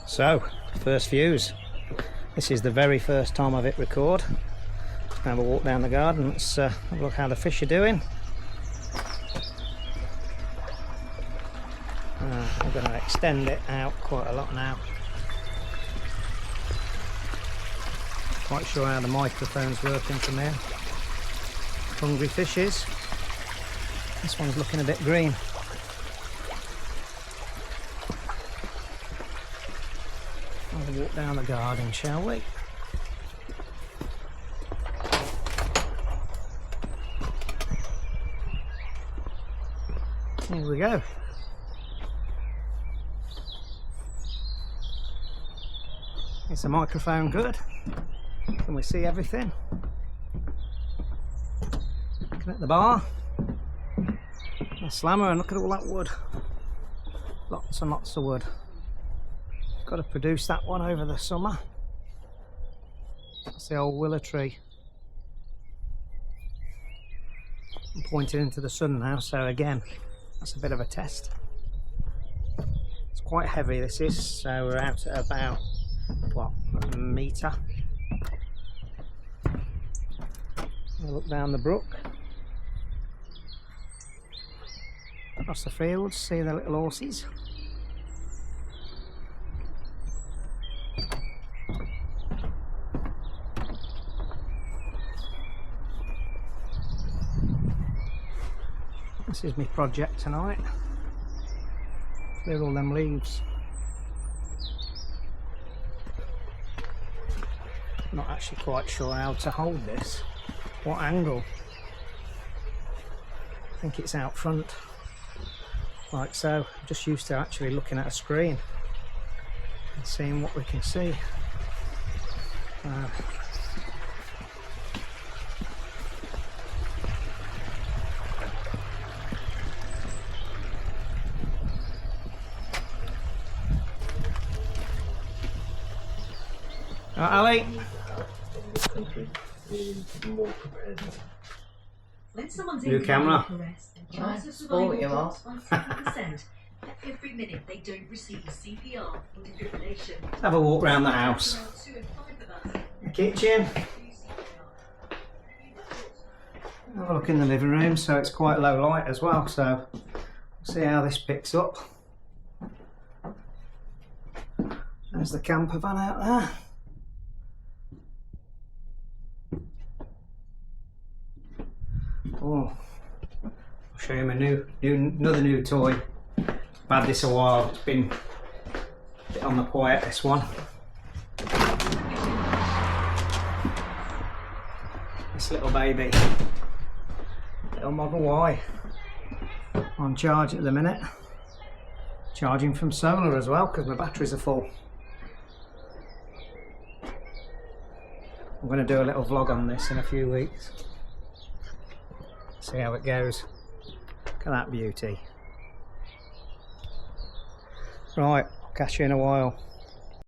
So, first views. This is the very first time I've hit record. Let's have a walk down the garden. Let's have a look how the fish are doing. I'm going to extend it out quite a lot now. Quite sure how the microphone's working from here. Hungry fishes. This one's looking a bit green. We'll walk down the garden, shall we? Here we go. Is the microphone good? Can we see everything? Looking at the bar. A slammer, and look at all that wood. Lots and lots of wood. Got to produce that one over the summer. That's the old willow tree. I'm pointing into the sun now, so again, that's a bit of a test. It's quite heavy, this is, so we're out at about, what, a metre. We'll look down the brook. Across the fields, see the little horses. This is my project tonight. Clear all them leaves. Not actually quite sure how to hold this. What angle? I think it's out front. Like so. I'm just used to actually looking at a screen and seeing what we can see. Ali. New camera. Sport you are. Every minute they don't receive CPR or defibrillation. Let's have a walk around the house. The kitchen. Have a look in the living room, so it's quite low light as well, so we'll see how this picks up. There's the camper van out there. Oh, I'll show you my another new toy. I've had this a while. It's been a bit on the quiet, this one. This little baby, little Model Y, on charge at the minute. Charging from solar as well because my batteries are full. I'm going to do a little vlog on this in a few weeks. See how it goes. Look at that beauty. Right, I'll catch you in a while.